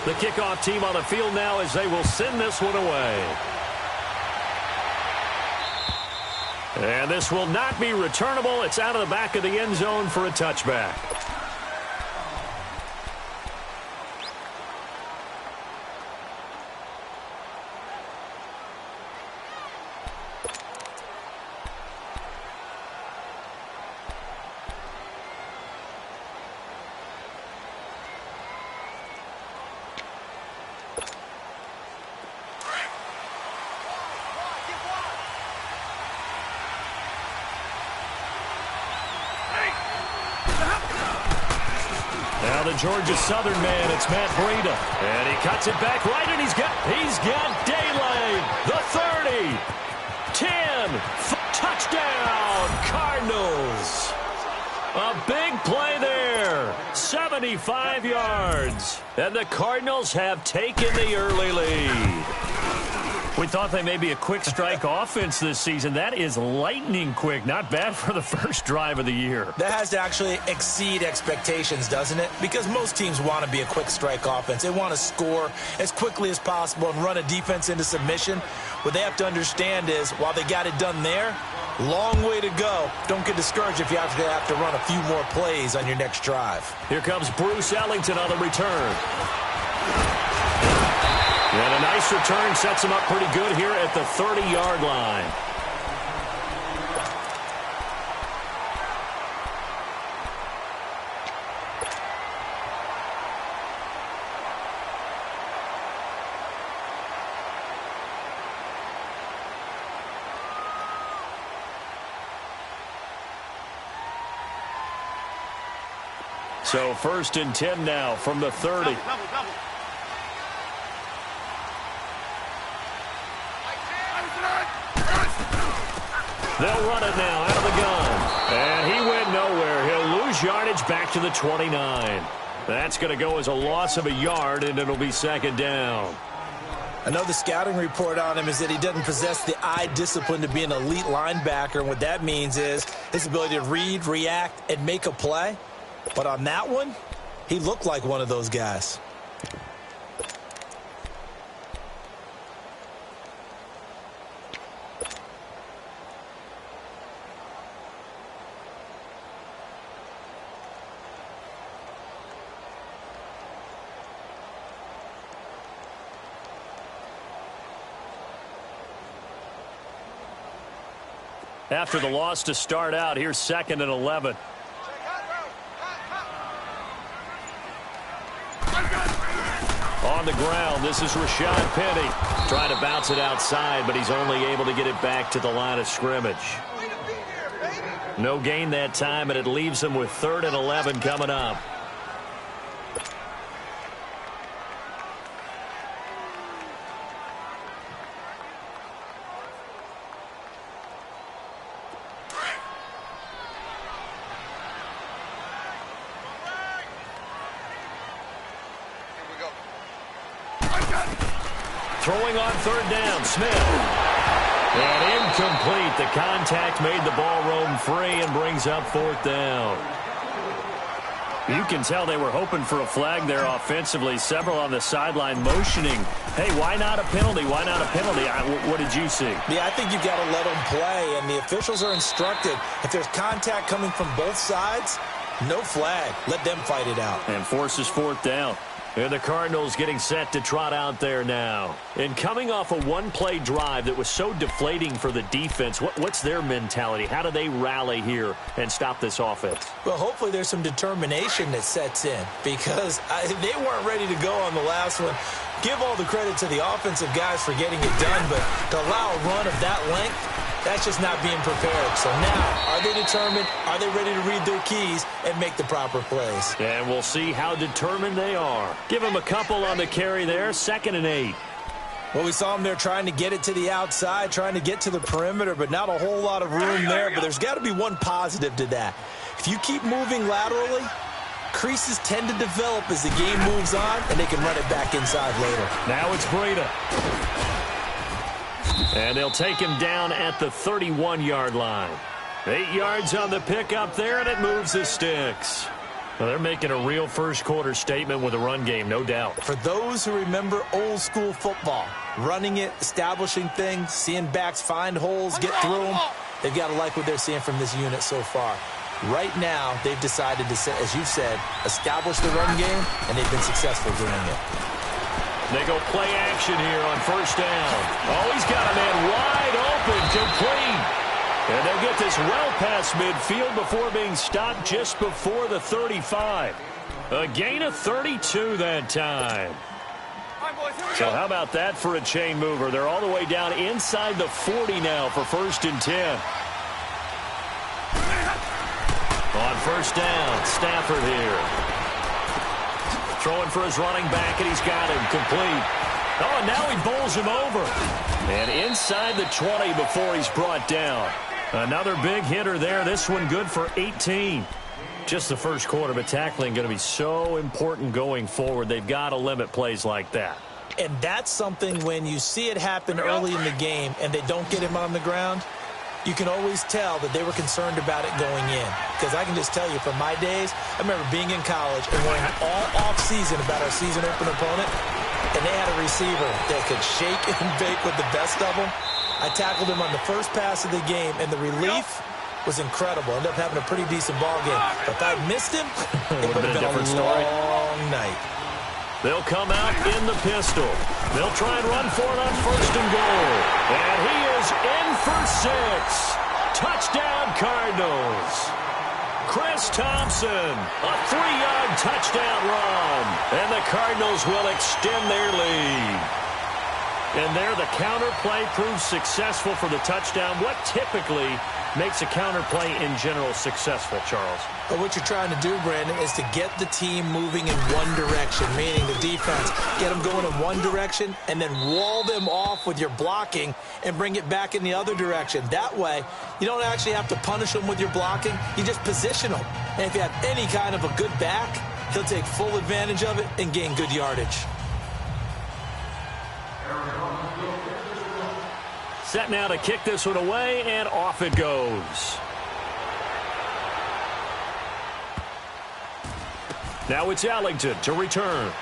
The kickoff team on the field now as they will send this one away. And this will not be returnable. It's out of the back of the end zone for a touchback. Now the Georgia Southern man, it's Matt Breida. And he cuts it back right, and he's got daylight. The 30, 10, touchdown, Cardinals. A big play there, 75 yards. And the Cardinals have taken the early lead. We thought they may be a quick strike offense this season. That is lightning quick. Not bad for the first drive of the year. That has to actually exceed expectations, doesn't it? Because most teams want to be a quick strike offense. They want to score as quickly as possible and run a defense into submission. What they have to understand is, while they got it done there, long way to go. Don't get discouraged if you have to run a few more plays on your next drive. Here comes Bruce Ellington on the return. And a nice return sets him up pretty good here at the 30-yard line. So 1st and 10 now from the 30. They'll run it now out of the gun. And he went nowhere. He'll lose yardage back to the 29. That's going to go as a loss of a yard, and it'll be 2nd down. I know the scouting report on him is that he doesn't possess the eye discipline to be an elite linebacker. And what that means is his ability to read, react, and make a play. But on that one, he looked like one of those guys. After the loss to start out, here's 2nd and 11. On the ground, this is Rashad Penny. Trying to bounce it outside, but he's only able to get it back to the line of scrimmage. No gain that time, and it leaves him with 3rd and 11 coming up. Throwing on 3rd down, Smith. And incomplete. The contact made the ball roam free and brings up 4th down. You can tell they were hoping for a flag there offensively. Several on the sideline motioning. Hey, why not a penalty? Why not a penalty? What did you see? Yeah, I think you've got to let them play, and the officials are instructed. If there's contact coming from both sides, no flag. Let them fight it out. And forces 4th down. And the Cardinals getting set to trot out there now. And coming off a one-play drive that was so deflating for the defense, what's their mentality? How do they rally here and stop this offense? Well, hopefully there's some determination that sets in, because they weren't ready to go on the last one. Give all the credit to the offensive guys for getting it done, but to allow a run of that length, that's just not being prepared. So now, are they determined? Are they ready to read their keys and make the proper plays? And we'll see how determined they are. Give them a couple on the carry there, 2nd and 8. Well, we saw them there trying to get it to the outside, trying to get to the perimeter, but not a whole lot of room there. But there's got to be one positive to that. If you keep moving laterally, creases tend to develop as the game moves on, and they can run it back inside later. Now it's Breida. And they'll take him down at the 31-yard line. 8 yards on the pickup there, and it moves the sticks. Well, they're making a real first-quarter statement with a run game, no doubt. For those who remember old-school football, running it, establishing things, seeing backs find holes, get through them, they've got to like what they're seeing from this unit so far. Right now, they've decided to, as you said, establish the run game, and they've been successful doing it. They go play action here on first down. Oh, he's got a man wide open, complete. And they'll get this well past midfield before being stopped just before the 35. A gain of 32 that time. So how about that for a chain mover? They're all the way down inside the 40 now for 1st and 10. On first down, Stafford here. Throwing for his running back, and he's got him complete. Oh, and now he bowls him over. And inside the 20 before he's brought down. Another big hitter there. This one good for 18. Just the first quarter, but tackling going to be so important going forward. They've got to limit plays like that. And that's something when you see it happen early in the game and they don't get him on the ground, you can always tell that they were concerned about it going in. Because I can just tell you from my days, I remember being in college and worrying all off-season about our season open opponent, and they had a receiver that could shake and bake with the best of them. I tackled him on the first pass of the game, and the relief was incredible. Ended up having a pretty decent ball game. But if I missed him, it would have been a long night. They'll come out in the pistol. They'll try and run for it on 1st and goal. And he is in for 6. Touchdown, Cardinals. Chris Thompson, a 3-yard touchdown run. And the Cardinals will extend their lead. And there, the counter play proves successful for the touchdown. What typically makes a counter play in general successful, Charles? But what you're trying to do, Brandon, is to get the team moving in one direction, meaning the defense, get them going in one direction, and then wall them off with your blocking and bring it back in the other direction. That way, you don't actually have to punish them with your blocking. You just position them. And if you have any kind of a good back, he'll take full advantage of it and gain good yardage. Set now to kick this one away, and off it goes. Now it's Ellington to return.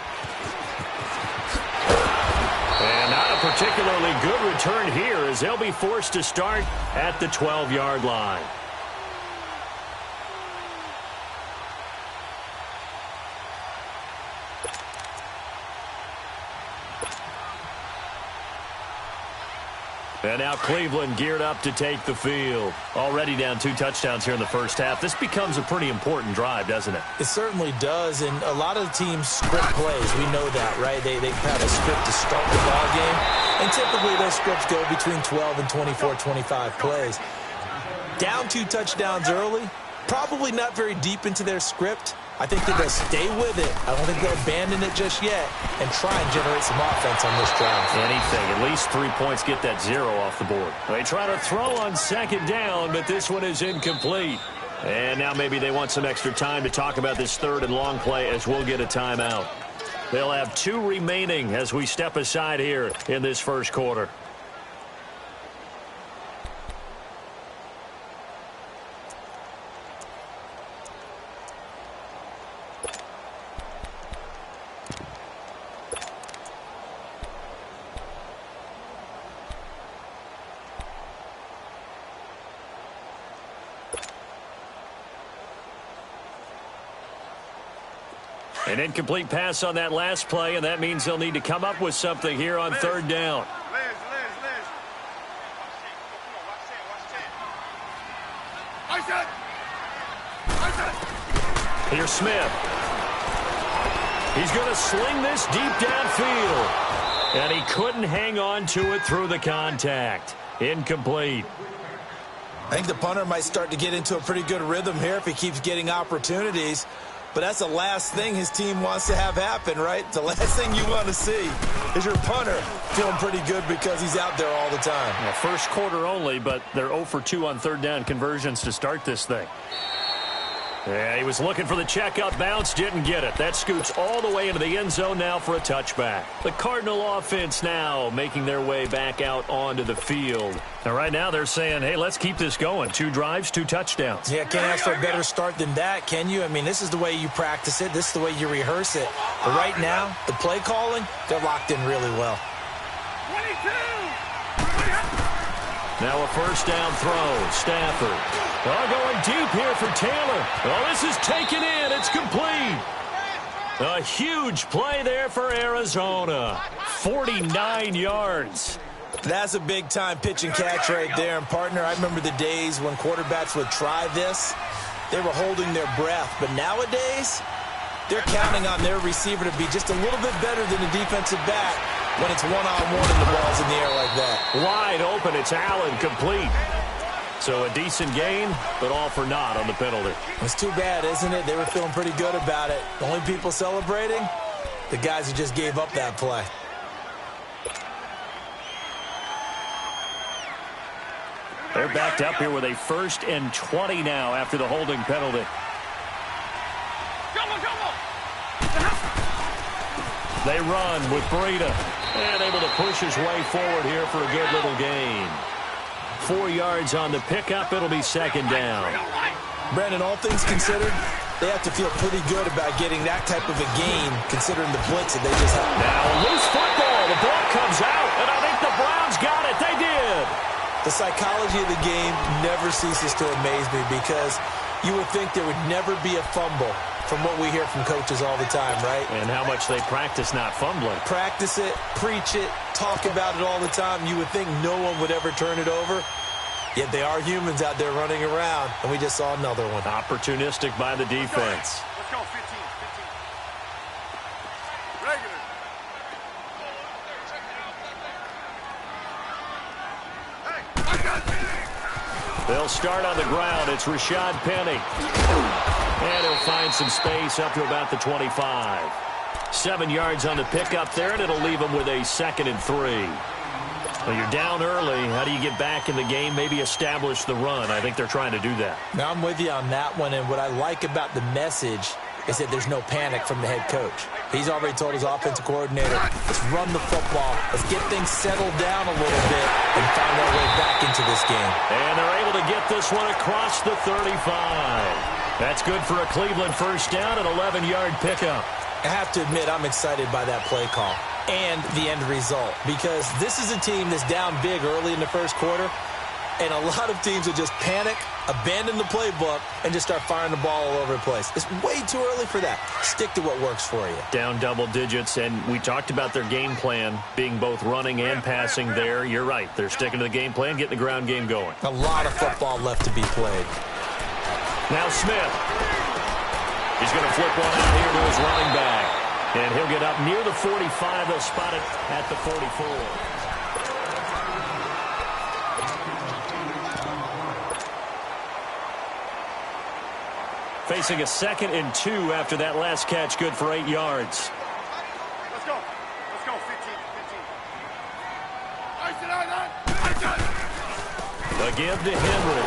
And not a particularly good return here as they'll be forced to start at the 12-yard line. And now Cleveland geared up to take the field. Already down 2 touchdowns here in the first half. This becomes a pretty important drive, doesn't it? It certainly does, and a lot of the teams script plays. We know that, right? They have a script to start the ball game, and typically those scripts go between 12 and 24, 25 plays. Down 2 touchdowns early, probably not very deep into their script. I think that they'll stay with it. I don't think they'll abandon it just yet and try and generate some offense on this drive. Anything. At least 3 points, get that 0 off the board. They try to throw on 2nd down, but this one is incomplete. And now maybe they want some extra time to talk about this 3rd and long play as we'll get a timeout. They'll have 2 remaining as we step aside here in this first quarter. An incomplete pass on that last play, and that means they'll need to come up with something here on 3rd down. Here's Smith. He's going to sling this deep downfield. And he couldn't hang on to it through the contact. Incomplete. I think the punter might start to get into a pretty good rhythm here if he keeps getting opportunities. But that's the last thing his team wants to have happen, right? The last thing you want to see is your punter feeling pretty good because he's out there all the time. Yeah, first quarter only, but they're 0 for 2 on 3rd down conversions to start this thing. Yeah, he was looking for the checkup bounce, didn't get it. That scoots all the way into the end zone now for a touchback. The Cardinal offense now making their way back out onto the field. And right now they're saying, hey, let's keep this going. 2 drives, 2 touchdowns. Yeah, can't ask for a better start than that, can you? I mean, this is the way you practice it. This is the way you rehearse it. But right now, the play calling, they're locked in really well. 22! Now a first down throw. Stafford. Going deep here for Taylor. Oh, this is taken in. It's complete. A huge play there for Arizona. 49 yards. That's a big-time pitch and catch right there. And, partner, I remember the days when quarterbacks would try this. They were holding their breath. But nowadays, they're counting on their receiver to be just a little bit better than the defensive back when it's one-on-one and the ball's in the air like that. Wide open. It's Allen, complete. So a decent gain, but all for naught on the penalty. It's too bad, isn't it? They were feeling pretty good about it. The only people celebrating, the guys who just gave up that play. They're backed up here with a 1st and 20 now after the holding penalty. They run with Breida. And able to push his way forward here for a good little gain. 4 yards on the pickup. It'll be 2nd down. Brandon, all things considered, they have to feel pretty good about getting that type of a gain considering the blitz that they just had. Now a loose football. The ball comes out, and I think the Browns got it. They did. The psychology of the game never ceases to amaze me because you would think there would never be a fumble from what we hear from coaches all the time, right? And how much they practice not fumbling. Practice it, preach it, talk about it all the time. You would think no one would ever turn it over. Yet they are humans out there running around, and we just saw another one. Opportunistic by the defense. Let's go, 15. Regular. They'll start on the ground. It's Rashad Penny. And he'll find some space up to about the 25. 7 yards on the pickup there, and it'll leave him with a 2nd and 3. Well, you're down early. How do you get back in the game? Maybe establish the run. I think they're trying to do that. Now, I'm with you on that one, and what I like about the message is that there's no panic from the head coach. He's already told his offensive coordinator, let's run the football. Let's get things settled down a little bit and find our way back into this game. And they're able to get this one across the 35. That's good for a Cleveland first down, an 11-yard pickup. I have to admit, I'm excited by that play call and the end result because this is a team that's down big early in the first quarter, and a lot of teams will just panic, abandon the playbook, and just start firing the ball all over the place. It's way too early for that. Stick to what works for you. Down double digits, and we talked about their game plan being both running and passing there. You're right. They're sticking to the game plan, getting the ground game going. A lot of football left to be played. Now Smith. He's going to flip one out here to his running back. And he'll get up near the 45. They'll spot it at the 44. Facing a 2nd and 2 after that last catch, good for 8 yards. Let's go. 15. Again to Henry.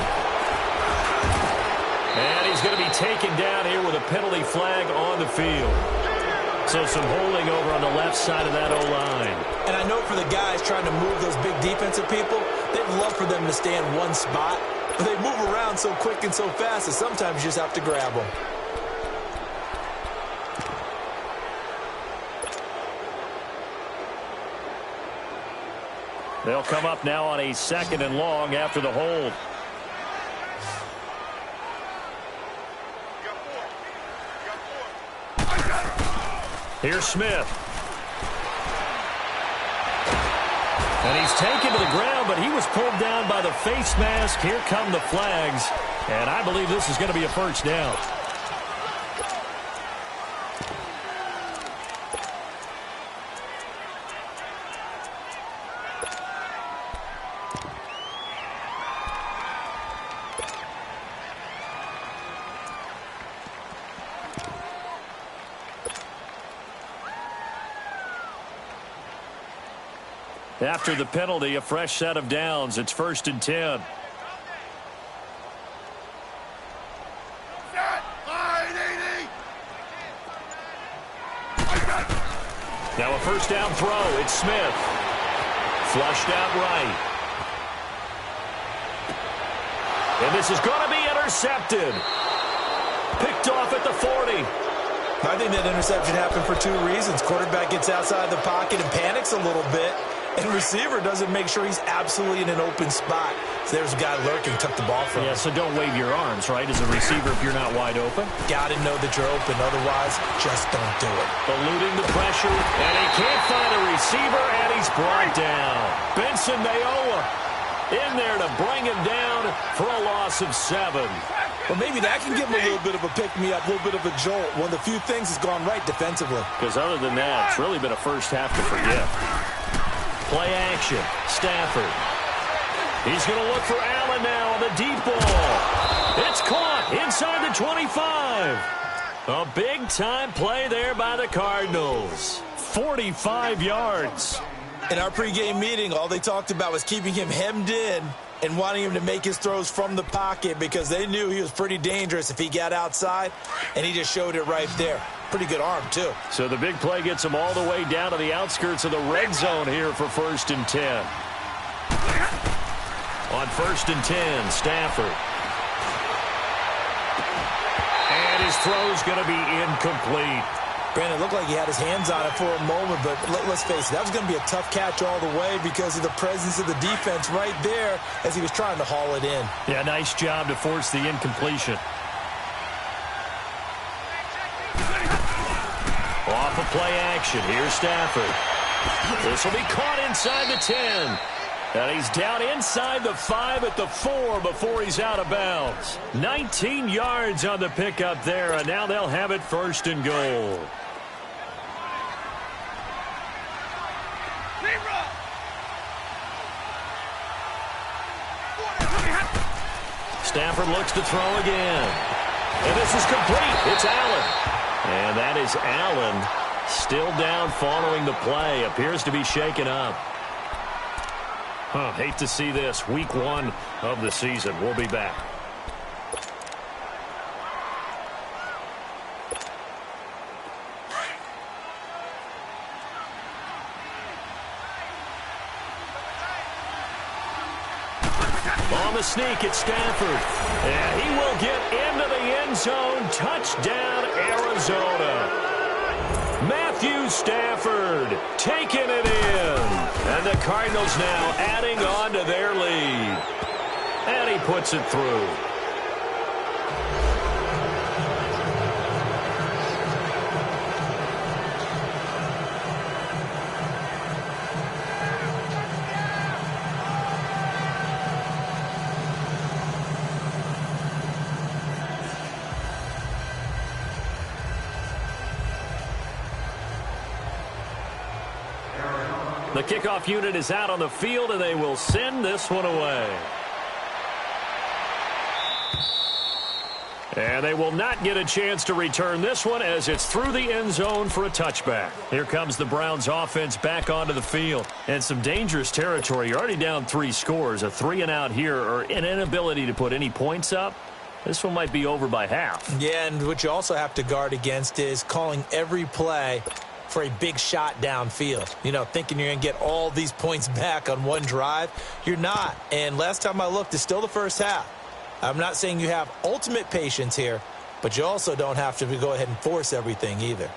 And he's going to be taken down here with a penalty flag on the field. So some holding over on the left side of that O-line. And I know for the guys trying to move those big defensive people, they'd love for them to stay in one spot. But they move around so quick and so fast that sometimes you just have to grab them. They'll come up now on a 2nd and long after the hold. Here's Smith. And he's taken to the ground, but he was pulled down by the face mask. Here come the flags. And I believe this is going to be a first down. After the penalty, a fresh set of downs. It's 1st and 10. Set. Now a first down throw. It's Smith. Flushed out right. And this is going to be intercepted. Picked off at the 40. I think that interception happened for two reasons. Quarterback gets outside the pocket and panics a little bit, and receiver doesn't make sure he's absolutely in an open spot. So there's a guy lurking, took the ball from him. Yeah, so don't wave your arms, right, as a receiver if you're not wide open. Got to know that you're open. Otherwise, just don't do it. Eluding the pressure, and he can't find a receiver, and he's brought down. Benson Mayowa in there to bring him down for a loss of 7. Well, maybe that can give him a little bit of a pick-me-up, a little bit of a jolt. One of the few things has gone right defensively. Because other than that, it's really been a first half to forget. Play action. Stafford. He's going to look for Allen now on the deep ball. It's caught inside the 25. A big-time play there by the Cardinals. 45 yards. In our pregame meeting, all they talked about was keeping him hemmed in and wanting him to make his throws from the pocket because they knew he was pretty dangerous if he got outside, and he just showed it right there. Pretty good arm, too. So the big play gets him all the way down to the outskirts of the red zone here for 1st and 10. On 1st and 10, Stafford. And his throw's going to be incomplete. Brandon, it looked like he had his hands on it for a moment, but let's face it, that was going to be a tough catch all the way because of the presence of the defense right there as he was trying to haul it in. Yeah, nice job to force the incompletion. Off of play action, here's Stafford. This will be caught inside the 10. And he's down inside the 5 at the 4 before he's out of bounds. 19 yards on the pickup there, and now they'll have it 1st and goal. Stafford looks to throw again. And this is complete. It's Allen. And that is Allen still down following the play. Appears to be shaken up. Hate to see this. Week 1 of the season. We'll be back. On the sneak, it's Stafford. And he will get into the end zone. Touchdown, Arizona. Matthew Stafford taking it in. And the Cardinals now adding on to their lead. And he puts it through. The kickoff unit is out on the field, and they will send this one away. And they will not get a chance to return this one as it's through the end zone for a touchback. Here comes the Browns offense back onto the field. And some dangerous territory. You're already down 3 scores. A 3-and-out here or an inability to put any points up. This one might be over by half. Yeah, and what you also have to guard against is calling every play for a big shot downfield. You know, thinking you're going to get all these points back on one drive. You're not. And last time I looked, it's still the first half. I'm not saying you have ultimate patience here, but you also don't have to go ahead and force everything either.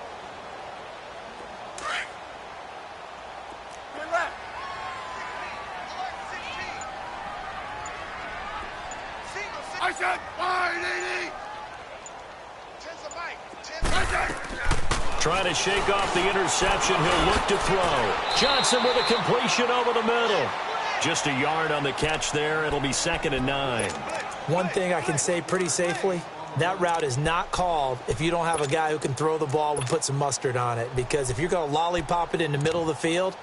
I said 580. Trying to shake off the interception. He'll look to throw. Johnson with a completion over the middle. Just a yard on the catch there. It'll be 2nd and 9. One thing I can say pretty safely, that route is not called if you don't have a guy who can throw the ball and put some mustard on it. Because if you're going to lollipop it in the middle of the field,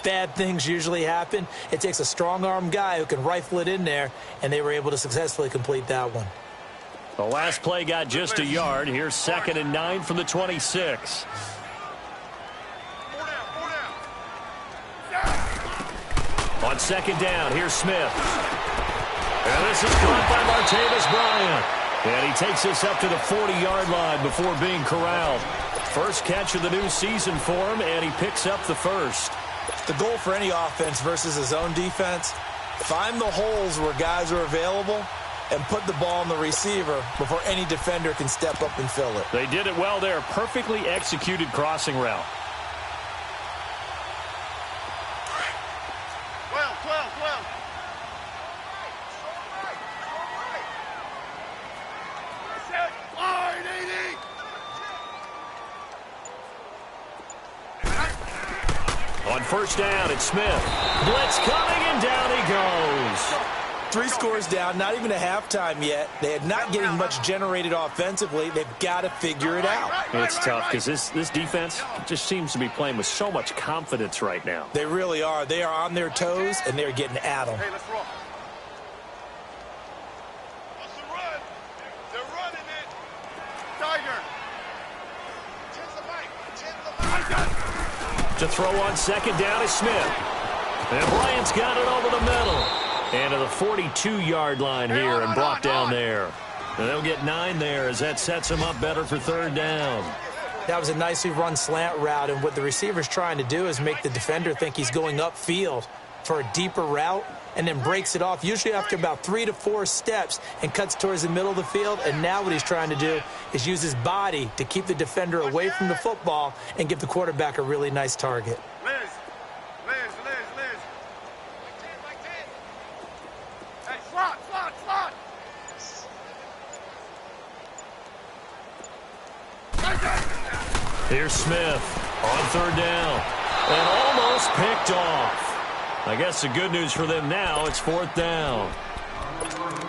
bad things usually happen. It takes a strong-arm guy who can rifle it in there, and they were able to successfully complete that one. The last play got just a yard. Here's 2nd and 9 from the 26. On 2nd down, here's Smith. And this is caught by Martavis Bryant. And he takes this up to the 40-yard line before being corralled. First catch of the new season for him, and he picks up the first. The goal for any offense versus his own defense, find the holes where guys are available and put the ball on the receiver before any defender can step up and fill it. They did it well there. Perfectly executed crossing route. 12, 12, 12. Set, wide, 80. On first down, it's Smith. Blitz coming, and down he goes. 3 scores down, not even a halftime yet. They are not getting much generated offensively. They've got to figure it out. It's tough because this defense just seems to be playing with so much confidence right now. They really are. They are on their toes, and they're getting at them. Hey, let's roll. Let's run. They're running it. Tiger. Chin's the mic. Chin's the mic. To throw on second down is Smith. And Bryant's got it over the middle. And to the 42-yard line here and brought down there. And they'll get 9 there as that sets them up better for third down. That was a nicely run slant route, and what the receiver's trying to do is make the defender think he's going upfield for a deeper route and then breaks it off, usually after about 3 to 4 steps, and cuts towards the middle of the field. And now what he's trying to do is use his body to keep the defender away from the football and give the quarterback a really nice target. Liz. Hey, slot. Here's Smith on third down. And almost picked off. I guess the good news for them now, it's fourth down.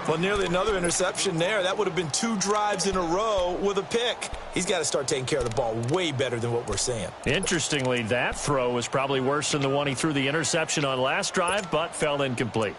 Well, nearly another interception there. That would have been 2 drives in a row with a pick. He's got to start taking care of the ball way better than what we're seeing. Interestingly, that throw was probably worse than the one he threw the interception on last drive, but fell incomplete.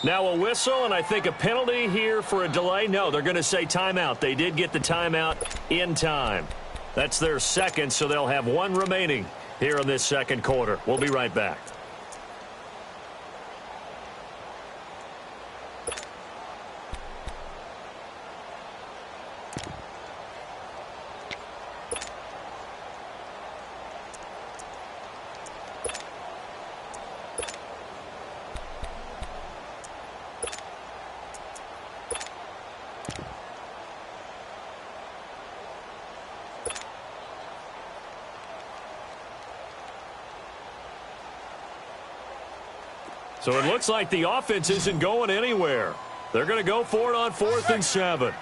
Now a whistle, and I think a penalty here for a delay. No, they're going to say timeout. They did get the timeout in time. That's their second, so they'll have 1 remaining here in this second quarter. We'll be right back. So it looks like the offense isn't going anywhere. They're going to go for it on 4th and 7.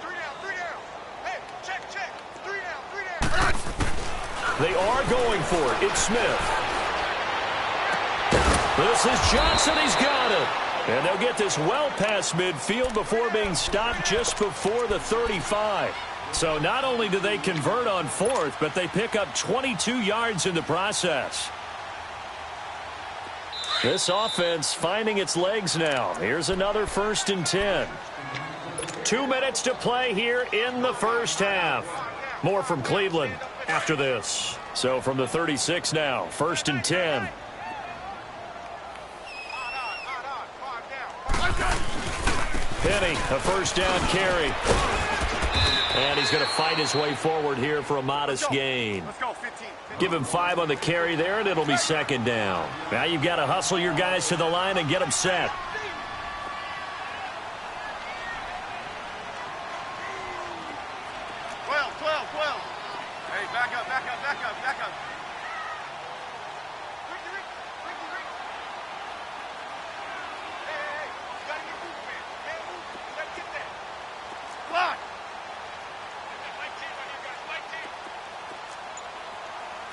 3 down. Hey, check. 3 down. They are going for it. It's Smith. This is Johnson. He's got it. And they'll get this well past midfield before being stopped just before the 35. So not only do they convert on 4th, but they pick up 22 yards in the process. This offense finding its legs now. Here's another 1st and 10. 2 minutes to play here in the first half. More from Cleveland after this. So from the 36 now, 1st and 10. Penny, a first down carry. And he's going to fight his way forward here for a modest gain. Let's go, 15. Give him 5 on the carry there, and it'll be second down. Now you've got to hustle your guys to the line and get them set. Hey, back up. Hey, you got to get moving, man. Can't move. You got to get that. Block.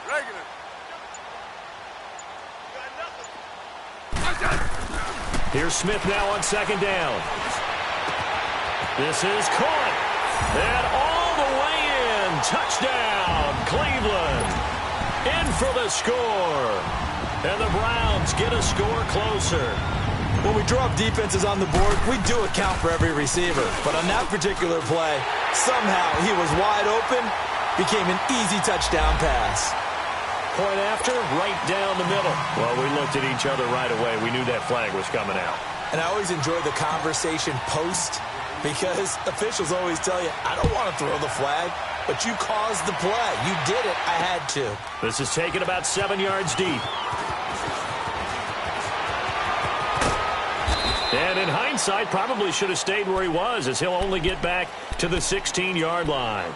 Regular. Here's Smith now on second down. This is caught. And all the way in. touchdown, Cleveland. In for the score. And the Browns get a score closer. When we draw up defenses on the board, we do account for every receiver. But on that particular play, somehow he was wide open, became an easy touchdown pass. Point after, right down the middle. Well, we looked at each other right away. We knew that flag was coming out. And I always enjoy the conversation post because officials always tell you, I don't want to throw the flag, but you caused the play. You did it. I had to. This is taken about 7 yards deep. And in hindsight, probably should have stayed where he was as he'll only get back to the 16-yard line.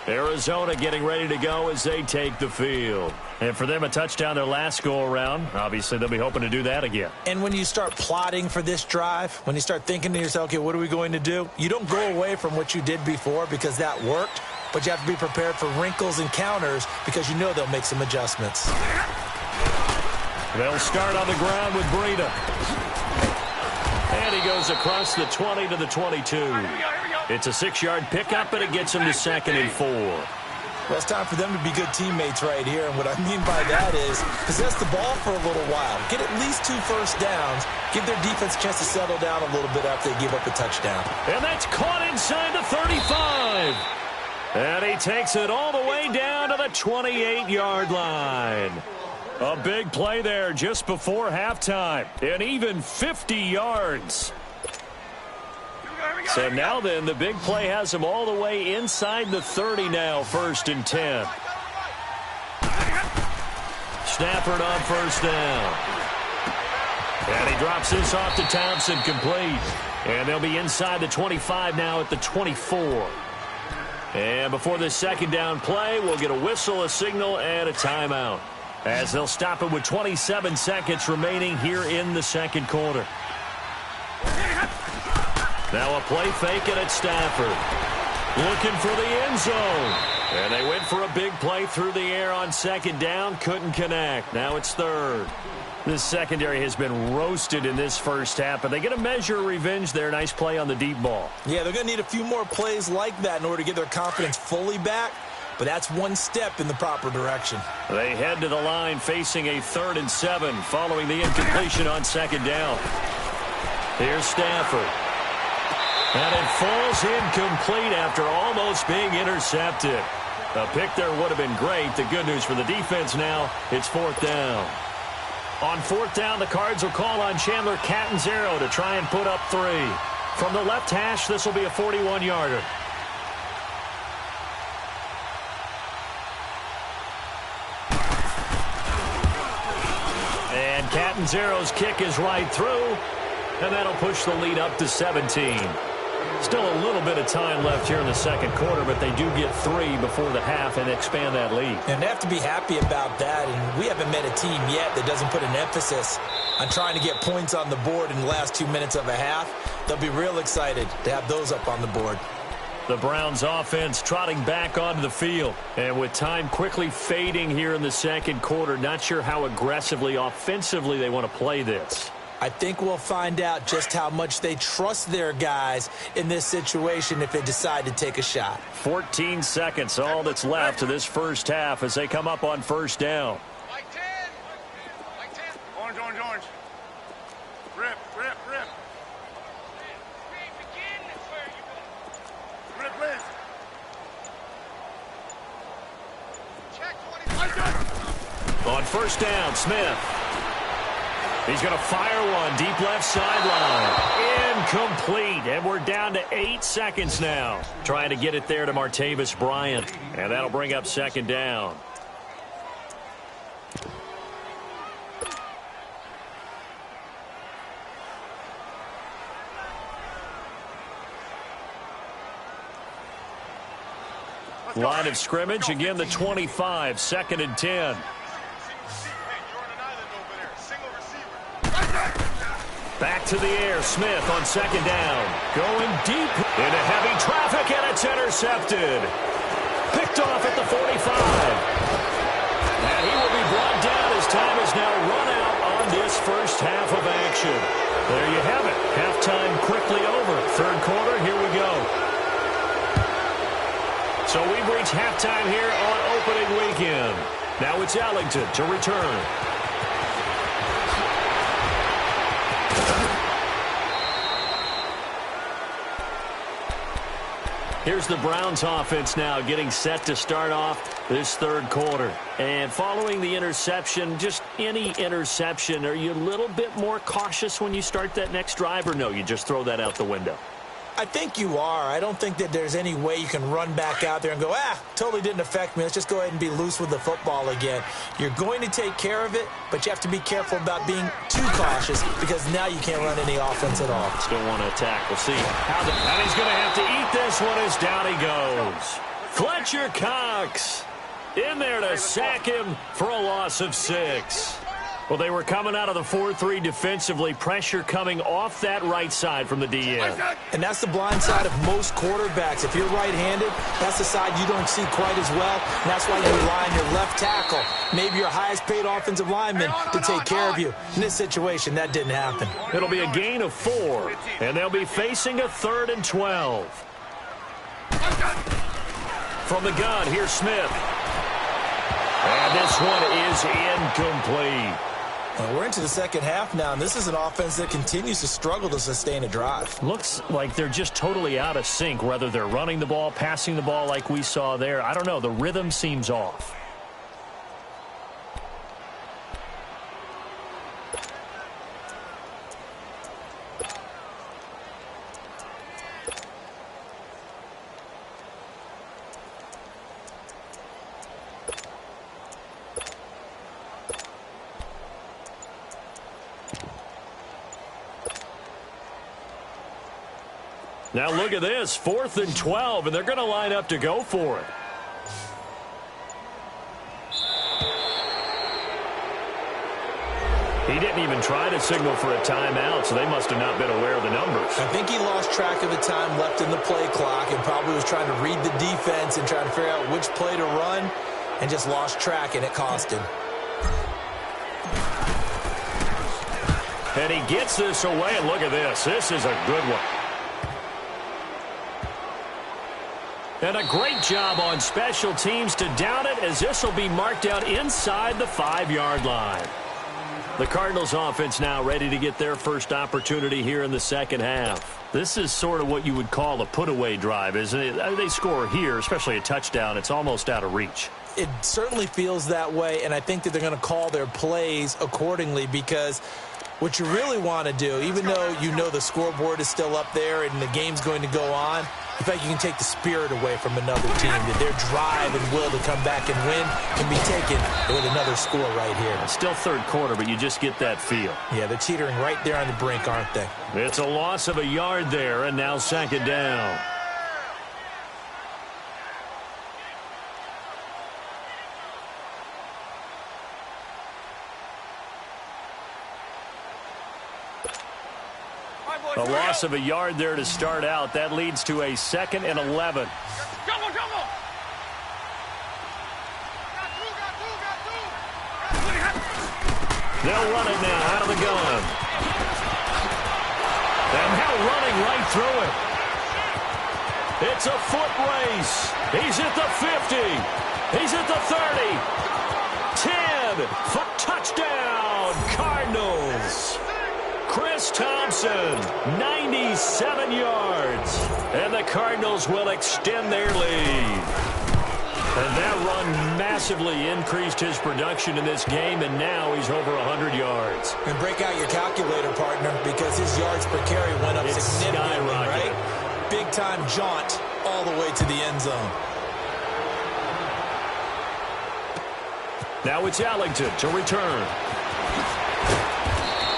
Arizona getting ready to go as they take the field. And for them, a touchdown their last go-around. Obviously, they'll be hoping to do that again. And when you start plotting for this drive, when you start thinking to yourself, okay, what are we going to do? You don't go away from what you did before because that worked, but you have to be prepared for wrinkles and counters because you know they'll make some adjustments. They'll start on the ground with Breida. And he goes across the 20 to the 22. It's a 6-yard pickup, and it gets him to 2nd and 4. Well, it's time for them to be good teammates right here. And what I mean by that is possess the ball for a little while. Get at least 2 first downs. Give their defense a chance to settle down a little bit after they give up a touchdown. And that's caught inside the 35. And he takes it all the way down to the 28-yard line. A big play there just before halftime. And even 50 yards. So now then, the big play has him all the way inside the 30 now, 1st and 10. Stafford on 1st down. And he drops this off to Thompson, complete. And they'll be inside the 25 now at the 24. And before this 2nd down play, we'll get a whistle, a signal, and a timeout, as they'll stop it with 27 seconds remaining here in the 2nd quarter. Now a play fake, and it's Stafford looking for the end zone. And they went for a big play through the air on 2nd down. Couldn't connect. Now it's 3rd. This secondary has been roasted in this first half, but they get a measure of revenge there. Nice play on the deep ball. Yeah, they're going to need a few more plays like that in order to get their confidence fully back. But that's one step in the proper direction. They head to the line facing a 3rd and 7 following the incompletion on 2nd down. Here's Stafford. And it falls incomplete after almost being intercepted. A pick there would have been great. The good news for the defense now, it's 4th down. On 4th down, the Cards will call on Chandler Catanzaro to try and put up 3. From the left hash, this will be a 41-yarder. And Catanzaro's kick is right through, and that'll push the lead up to 17. Still a little bit of time left here in the 2nd quarter, but they do get 3 before the half and expand that lead. And they have to be happy about that, and we haven't met a team yet that doesn't put an emphasis on trying to get points on the board in the last 2 minutes of a half. They'll be real excited to have those up on the board. The Browns offense trotting back onto the field. And with time quickly fading here in the 2nd quarter, not sure how aggressively, offensively they want to play this. I think we'll find out just how much they trust their guys in this situation if they decide to take a shot. 14 seconds, all that's left to this first half as they come up on 1st down. Like 10. Like 10. Orange, orange, orange. Rip, rip, rip. Rip, please. Check 20. On 1st down, Smith. He's going to fire one deep left sideline. Incomplete. And we're down to 8 seconds now. Trying to get it there to Martavis Bryant. And that'll bring up 2nd down. Line of scrimmage, again the 25, 2nd and 10. Back to the air, Smith on 2nd down. Going deep into heavy traffic, and it's intercepted. Picked off at the 45. And he will be brought down as time is now run out on this first half of action. There you have it. Halftime quickly over. 3rd quarter, here we go. So we've reached halftime here on opening weekend. Now it's Ellington to return. Here's the Browns offense now getting set to start off this third quarter. And following the interception, just any interception, are you a little bit more cautious when you start that next drive, or no, you just throw that out the window? I think you are. I don't think that there's any way you can run back out there and go, totally didn't affect me. Let's just go ahead and be loose with the football again. You're going to take care of it, but you have to be careful about being too cautious because now you can't run any offense at all. Still want to attack. We'll see. And he's going to have to eat this one as down he goes. Fletcher Cox in there to sack him for a loss of 6. Well, they were coming out of the 4-3 defensively. Pressure coming off that right side from the DN. And that's the blind side of most quarterbacks. If you're right-handed, that's the side you don't see quite as well. And that's why you rely on your left tackle, maybe your highest-paid offensive lineman, to take care of you. In this situation, that didn't happen. It'll be a gain of 4, and they'll be facing a 3rd and 12. From the gun, here's Smith. And this one is incomplete. We're into the second half now, and this is an offense that continues to struggle to sustain a drive. Looks like they're just totally out of sync, whether they're running the ball, passing the ball like we saw there. I don't know. The rhythm seems off. Now look at this, 4th and 12, and they're going to line up to go for it. He didn't even try to signal for a timeout, so they must have not been aware of the numbers. I think he lost track of the time left in the play clock and probably was trying to read the defense and trying to figure out which play to run and just lost track, and it cost him. And he gets this away, and look at this. This is a good one. And a great job on special teams to down it, as this will be marked out inside the 5-yard line. The Cardinals offense now ready to get their first opportunity here in the second half. This is sort of what you would call a put-away drive, isn't it? They score here, especially a touchdown. It's almost out of reach. It certainly feels that way, and I think that they're going to call their plays accordingly, because what you really want to do, even though you know the scoreboard is still up there and the game's going to go on, in fact, you can take the spirit away from another team. That their drive and will to come back and win can be taken with another score right here. It's still third quarter, but you just get that feel. Yeah, they're teetering right there on the brink, aren't they? It's a loss of a yard there, and now 2nd down. A loss of a yard there to start out. That leads to a 2nd and 11. They'll run it now out of the gun. And now running right through it. It's a foot race. He's at the 50. He's at the 30. 10. For touchdown, Cardinals. Chris Thompson, 97 yards. And the Cardinals will extend their lead. And that run massively increased his production in this game, and now he's over 100 yards. And break out your calculator, partner, because his yards per carry went up significantly, right? Big-time jaunt all the way to the end zone. Now it's Ellington to return.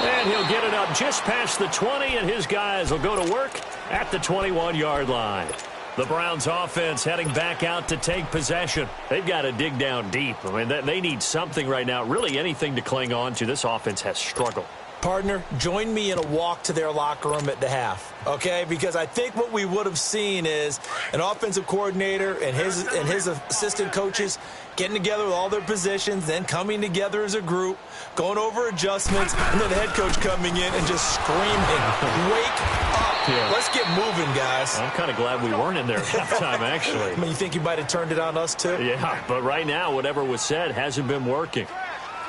And he'll get it up just past the 20, and his guys will go to work at the 21-yard line. The Browns offense heading back out to take possession. They've got to dig down deep. I mean, they need something right now, really anything to cling on to. This offense has struggled. Partner, join me in a walk to their locker room at the half, okay? Because I think what we would have seen is an offensive coordinator and his assistant coaches getting together with all their positions, then coming together as a group, going over adjustments, and then the head coach coming in and just screaming, "Wake up!" you. Let's get moving, guys. I'm kind of glad we weren't in there at halftime, actually. I mean, you think you might have turned it on us, too? Yeah, but right now, whatever was said hasn't been working.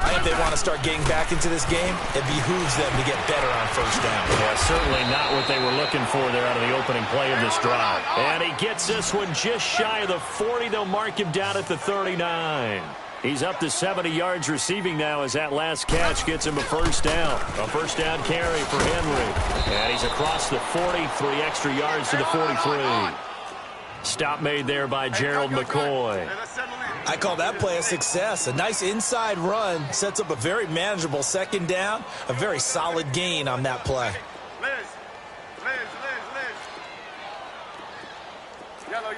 I think they want to start getting back into this game. It behooves them to get better on first down. Yeah, certainly not what they were looking for there out of the opening play of this drive. And he gets this one just shy of the 40. They'll mark him down at the 39. He's up to 70 yards receiving now as that last catch gets him a first down. A first down carry for Henry. And he's across the 40, 3 extra yards to the 43. Stop made there by Gerald McCoy. I call that play a success. A nice inside run sets up a very manageable second down. A very solid gain on that play. Liz.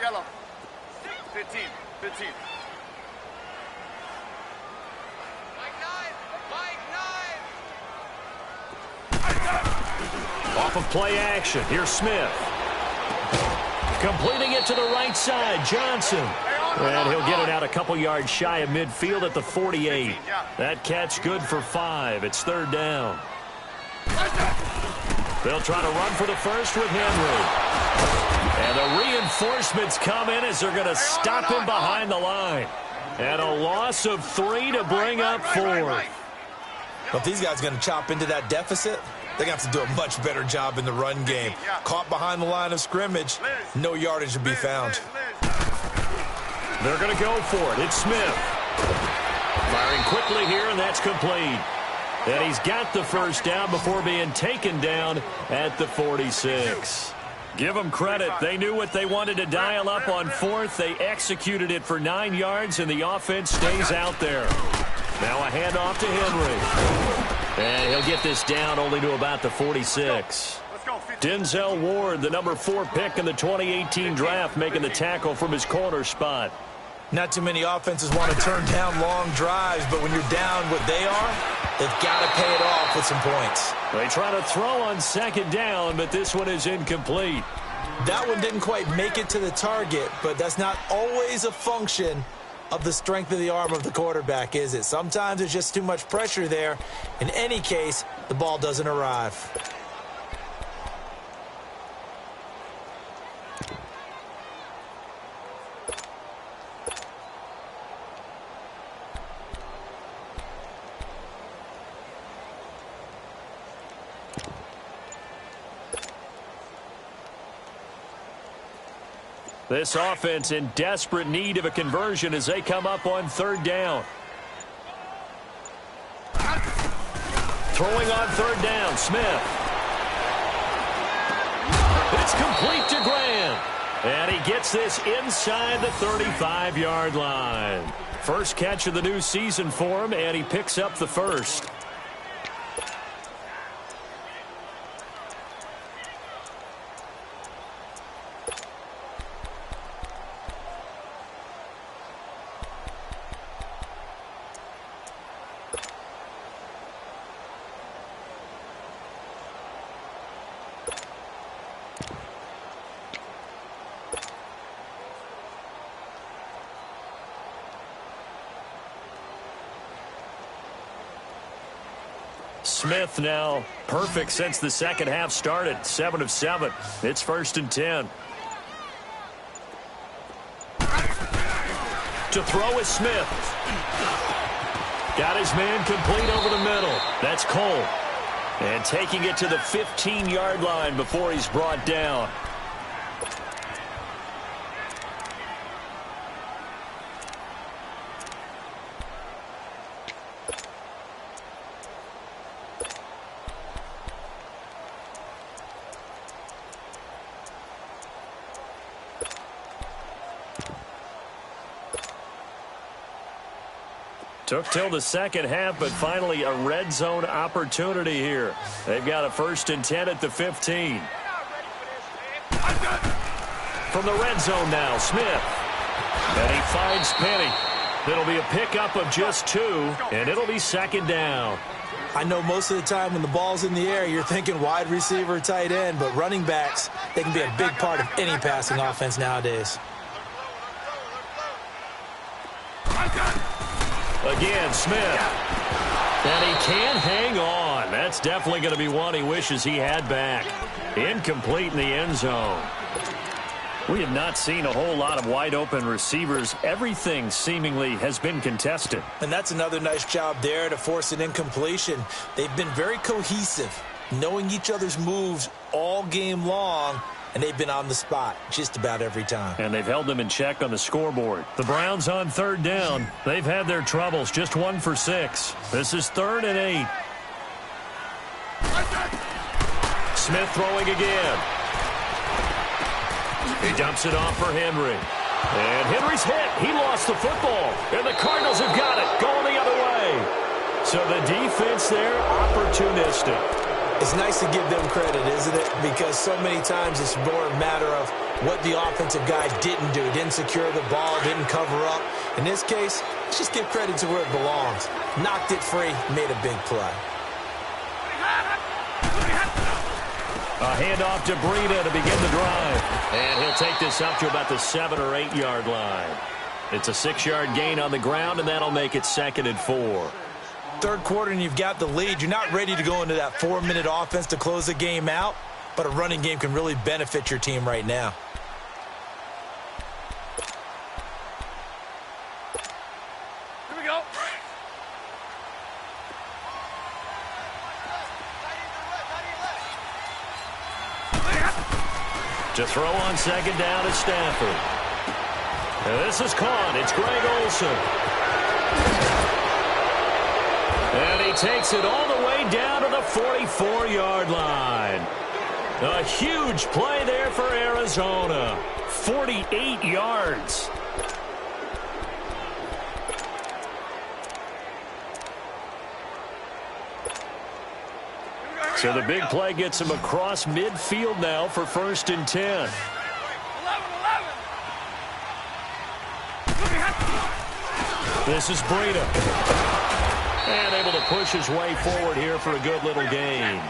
Yellow. 15. Off of play action. Here's Smith. Completing it to the right side. Johnson. And he'll get it out a couple yards shy of midfield at the 48. That catch good for 5. It's third down. They'll try to run for the first with Henry. And the reinforcements come in as they're going to stop him behind the line. And a loss of 3 to bring up 4. Well, if these guys are going to chop into that deficit, they're going to have to do a much better job in the run game. Caught behind the line of scrimmage, no yardage to be found. They're going to go for it. It's Smith. Firing quickly here, and that's complete. And he's got the first down before being taken down at the 46. Give them credit. They knew what they wanted to dial up on fourth. They executed it for 9 yards, and the offense stays out there. Now a handoff to Henry. And he'll get this down only to about the 46. Denzel Ward, the number 4 pick in the 2018 draft, making the tackle from his corner spot. Not too many offenses want to turn down long drives, but when you're down what they are, they've got to pay it off with some points. They try to throw on second down, but this one is incomplete. That one didn't quite make it to the target, but that's not always a function of the strength of the arm of the quarterback, is it? Sometimes there's just too much pressure there. In any case, the ball doesn't arrive. This offense in desperate need of a conversion as they come up on third down. Throwing on third down, Smith. It's complete to Grant. And he gets this inside the 35-yard line. First catch of the new season for him, and he picks up the first. Smith now perfect since the second half started. 7 of 7. It's 1st and 10. To throw is Smith. Got his man complete over the middle. That's Cole. And taking it to the 15-yard line before he's brought down. Took till the second half, but finally a red zone opportunity here. They've got a 1st and 10 at the 15. From the red zone now, Smith. And he finds Penny. It'll be a pickup of just 2, and it'll be second down. I know most of the time when the ball's in the air, you're thinking wide receiver, tight end, but running backs, they can be a big part of any passing offense nowadays. Again, Smith. And he can't hang on. That's definitely going to be one he wishes he had back. Incomplete in the end zone. We have not seen a whole lot of wide-open receivers. Everything seemingly has been contested. And that's another nice job there to force an incompletion. They've been very cohesive, knowing each other's moves all game long, and they've been on the spot just about every time. And they've held them in check on the scoreboard. The Browns on third down. They've had their troubles, just 1 for 6. This is 3rd and 8. Smith throwing again. He dumps it off for Henry. And Henry's hit. He lost the football. And the Cardinals have got it, going the other way. So the defense there, opportunistic. It's nice to give them credit, isn't it? Because so many times it's more a matter of what the offensive guy didn't do. Didn't secure the ball, didn't cover up. In this case, let's just give credit to where it belongs. Knocked it free, made a big play. A handoff to Breida to begin the drive. And he'll take this up to about the 7 or 8 yard line. It's a 6-yard gain on the ground, and that'll make it 2nd and 4. Third quarter and you've got the lead. You're not ready to go into that 4-minute offense to close the game out, but a running game can really benefit your team right now. Here we go. To throw on 2nd down is Stafford. And this is caught. It's Greg Olsen. And he takes it all the way down to the 44-yard line. A huge play there for Arizona. 48 yards. So the big play gets him across midfield now for 1st and 10. 11. This is Breida. And able to push his way forward here for a good little gain.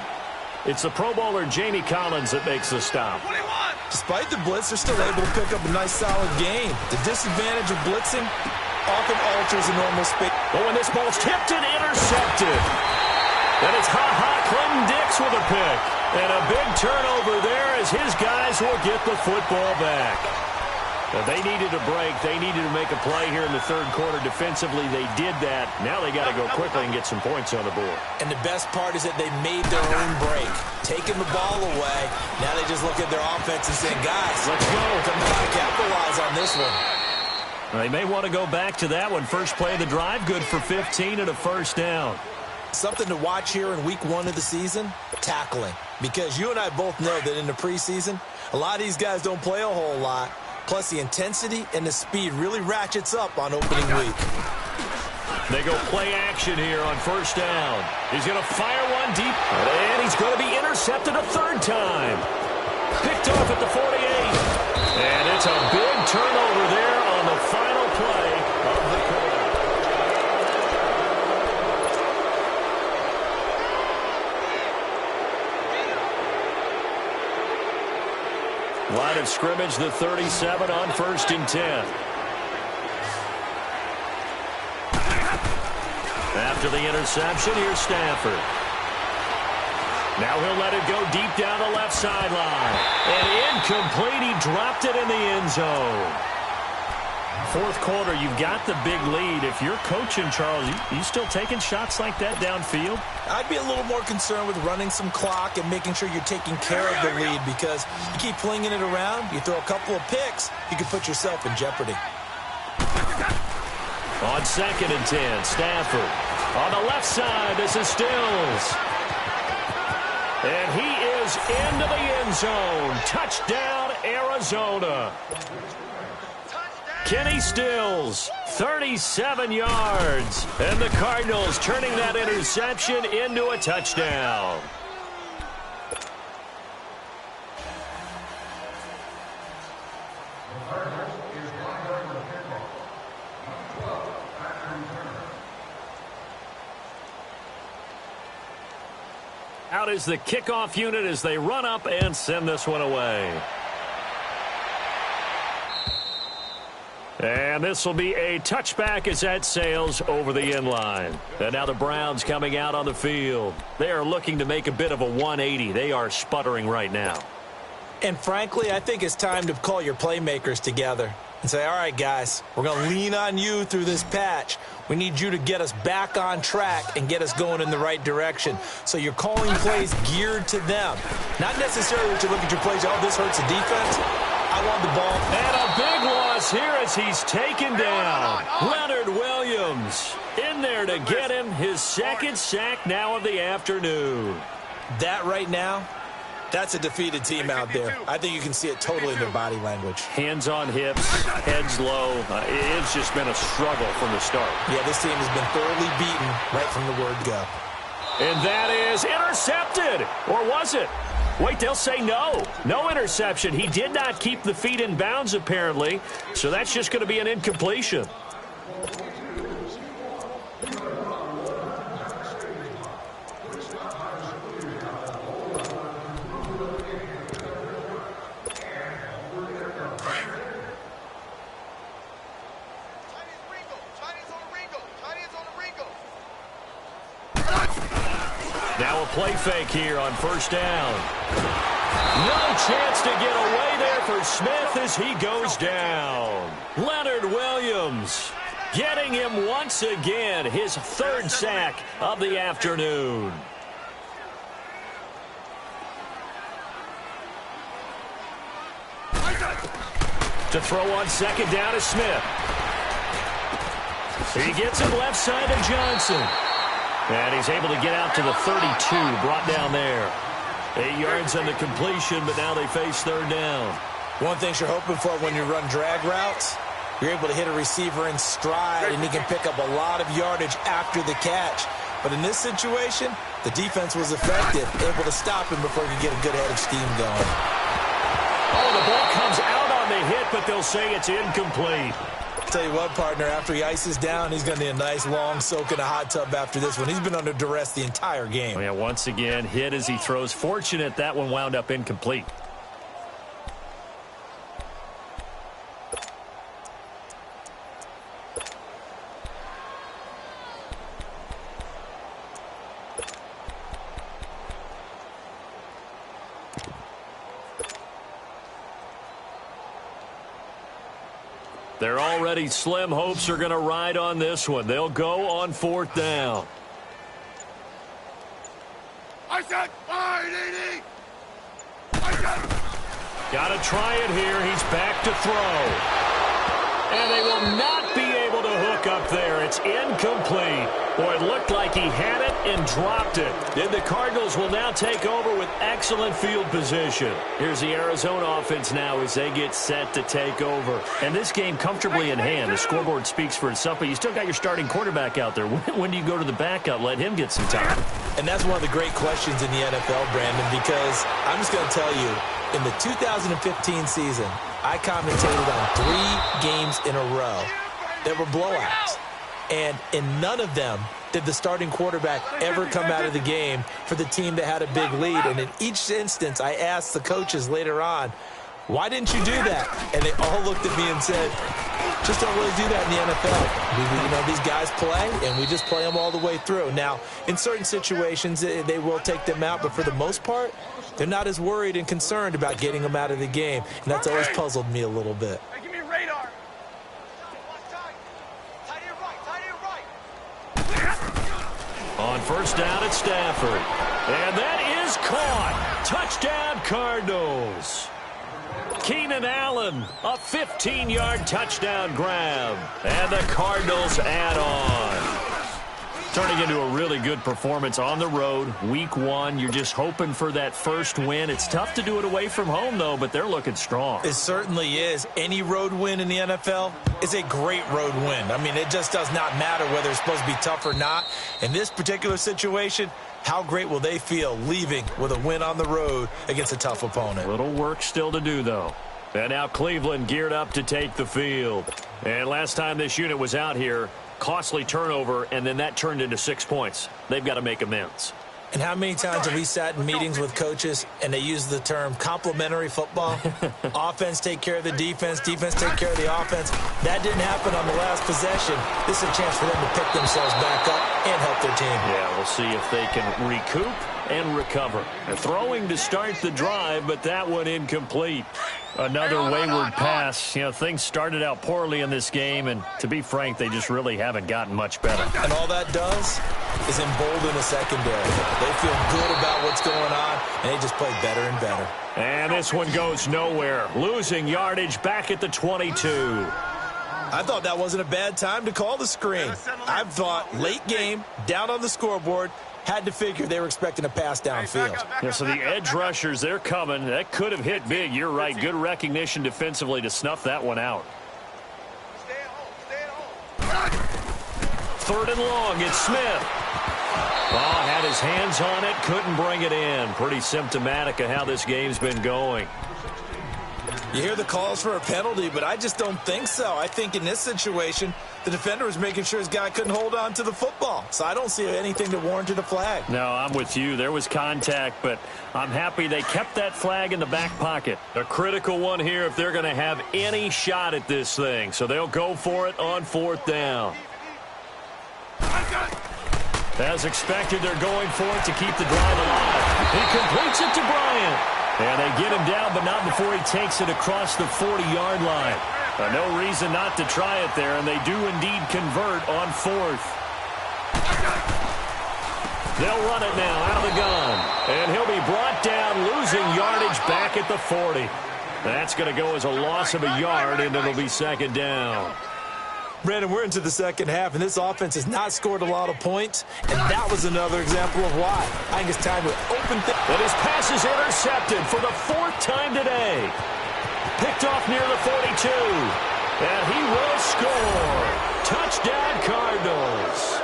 It's the Pro Bowler Jamie Collins that makes the stop. 21. Despite the blitz, they're still able to pick up a nice, solid gain. The disadvantage of blitzing often alters the normal space. But when this ball's tipped and intercepted. And it's Clinton Dix with a pick. And a big turnover there as his guys will get the football back. But they needed a break. They needed to make a play here in the third quarter. Defensively, they did that. Now they got to go quickly and get some points on the board. And the best part is that they made their own break. Taking the ball away. Now they just look at their offense and say, guys, let's go. Come on, capitalize on this one. They may want to go back to that one. First play of the drive, good for 15 and a 1st down. Something to watch here in week 1 of the season, tackling. Because you and I both know that in the preseason, a lot of these guys don't play a whole lot. Plus, the intensity and the speed really ratchets up on opening week. They go play action here on 1st down. He's going to fire one deep, and he's going to be intercepted a 3rd time. Picked off at the 48. And it's a big turnover there on the final play of the quarter. Line of scrimmage, the 37 on 1st and 10. After the interception, here's Stafford. Now he'll let it go deep down the left sideline. And incomplete. He dropped it in the end zone. Fourth quarter, you've got the big lead. If you're coaching, Charles, you still taking shots like that downfield? I'd be a little more concerned with running some clock and making sure you're taking care of the lead, because you keep flinging it around, you throw a couple of picks, you can put yourself in jeopardy. On 2nd and 10, Stafford. On the left side, this is Stills. And he is into the end zone. Touchdown, Arizona. Kenny Stills, 37 yards. And the Cardinals turning that interception into a touchdown. Out is the kickoff unit as they run up and send this one away. And this will be a touchback as that sails over the end line. And now the Browns coming out on the field. They are looking to make a bit of a 180. They are sputtering right now. And frankly, I think it's time to call your playmakers together and say, all right, guys, we're going to lean on you through this patch. We need you to get us back on track and get us going in the right direction. So you're calling plays geared to them. Not necessarily to look at your plays, oh, this hurts the defense. I want the ball. And a big loss here as he's taken down. Leonard Williams in there to get him his second sack now of the afternoon. That right now, that's a defeated team out there. I think you can see it totally in their body language. Hands on hips, heads low. It's just been a struggle from the start. Yeah, this team has been thoroughly beaten right from the word go. And that is intercepted. Or was it? Wait, they'll say no. No interception. He did not keep the feet in bounds, apparently. So that's just going to be an incompletion. Now a play fake here on first down. No chance to get away there for Smith as he goes down. Leonard Williams getting him once again, his third sack of the afternoon. To throw on second down is Smith. He gets it left side to Johnson. And he's able to get out to the 32, brought down there. 8 yards on the completion, but now they face third down. One thing you're hoping for when you run drag routes, you're able to hit a receiver in stride, and he can pick up a lot of yardage after the catch. But in this situation, the defense was effective, able to stop him before he could get a good head of steam going. Oh, the ball comes out on the hit, but they'll say it's incomplete. Tell you what, partner, after he ices down, he's going to need a nice long soak in a hot tub after this one. He's been under duress the entire game. Oh, yeah, once again, hit as he throws. Fortunate that one wound up incomplete. Their already slim hopes are going to ride on this one. They'll go on fourth down. I said 580. I said. Got to try it here. He's back to throw. And they will not be able to hook up there. It's incomplete. Boy, it looked like he had it and dropped it. Then the Cardinals will now take over with excellent field position. Here's the Arizona offense now as they get set to take over. And this game comfortably in hand. The scoreboard speaks for itself, but you still got your starting quarterback out there. When do you go to the backup? Let him get some time. And that's one of the great questions in the NFL, Brandon, because I'm just going to tell you, in the 2015 season, I commentated on 3 games in a row that were blowouts. And in none of them did the starting quarterback ever come out of the game for the team that had a big lead. And in each instance, I asked the coaches later on, why didn't you do that? And they all looked at me and said, just don't really do that in the NFL. These guys play, and we just play them all the way through. Now, in certain situations, they will take them out, but for the most part, they're not as worried and concerned about getting them out of the game. And that's always puzzled me a little bit. Hey, give me radar. On first down, it's Stafford. And that is caught. Touchdown, Cardinals. Keenan Allen, a 15-yard touchdown grab. And the Cardinals add on. Turning into a really good performance on the road. Week 1, you're just hoping for that first win. It's tough to do it away from home, though, but they're looking strong. It certainly is. Any road win in the NFL is a great road win. I mean, it just does not matter whether it's supposed to be tough or not. In this particular situation, how great will they feel leaving with a win on the road against a tough opponent? Little work still to do, though. And now Cleveland geared up to take the field. And last time this unit was out here, costly turnover, and then that turned into 6 points. They've got to make amends. And how many times have we sat in meetings with coaches and they use the term complementary football? Offense take care of the defense, defense take care of the offense. That didn't happen on the last possession. This is a chance for them to pick themselves back up and help their team. Yeah, we'll see if they can recoup and recover. They're throwing to start the drive, but that one incomplete. Another wayward pass. You know, things started out poorly in this game, and to be frank, they just really haven't gotten much better. And all that does is embolden the secondary. They feel good about what's going on, and they just play better and better. And this one goes nowhere. Losing yardage back at the 22. I thought that wasn't a bad time to call the screen. I thought late game, down on the scoreboard, had to figure they were expecting a pass downfield. Yeah, so the edge rushers, they're coming. That could have hit big. You're right. Good recognition defensively to snuff that one out. Stay at home. 3rd and long. It's Smith. Ball had his hands on it. Couldn't bring it in. Pretty symptomatic of how this game's been going. You hear the calls for a penalty, but I just don't think so. I think in this situation, the defender was making sure his guy couldn't hold on to the football. So I don't see anything to warrant a flag. No, I'm with you. There was contact, but I'm happy they kept that flag in the back pocket. A critical one here if they're going to have any shot at this thing. So they'll go for it on 4th down. As expected, they're going for it to keep the drive alive. He completes it to Bryant. And they get him down, but not before he takes it across the 40-yard line. No reason not to try it there, and they do indeed convert on 4th. They'll run it now out of the gun. And he'll be brought down, losing yardage back at the 40. That's going to go as a loss of a yard, and it'll be 2nd down. Brandon, we're into the second half, and this offense has not scored a lot of points, and that was another example of why. I think it's time to open things. And his pass is intercepted for the 4th time today. Picked off near the 42. And he will score. Touchdown, Cardinals.